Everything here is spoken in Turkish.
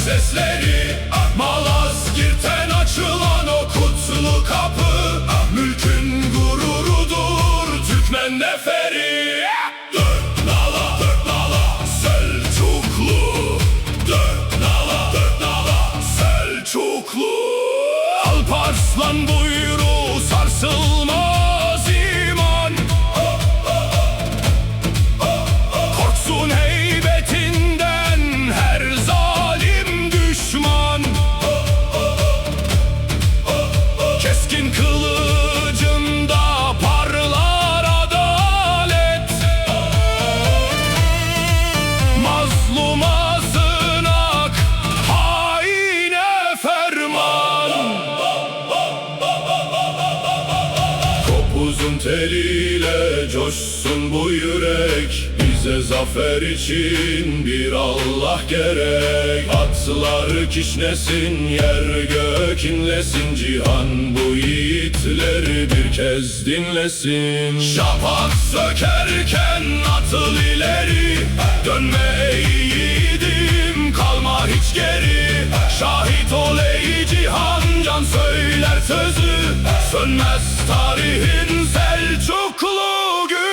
sesleri, Malazgirt'ten açılan o kutlu kapı, mülkün gururudur Türkmen neferi. Dört nala Selçuklu, dört nala Selçuklu. Alparslan buyruğu sarsılmaz iman, korksun heybetinden her zalim düşman. Keskin kılıcında parlar adalet, mazluma sığınak, haine ferman. Topuzun teliyle coşsun bu yürek, bize zafer için bir Allah gerek. Atlar kişnesin, yer gök inlesin, cihan bu yiğitleri bir kez dinlesin. Şafak sökerken atıl ileri, dönme ey yiğidim, kalma hiç geri. Şahit ol ey cihan, can söyler sözü, sönmez tarihin Selçuklu günü.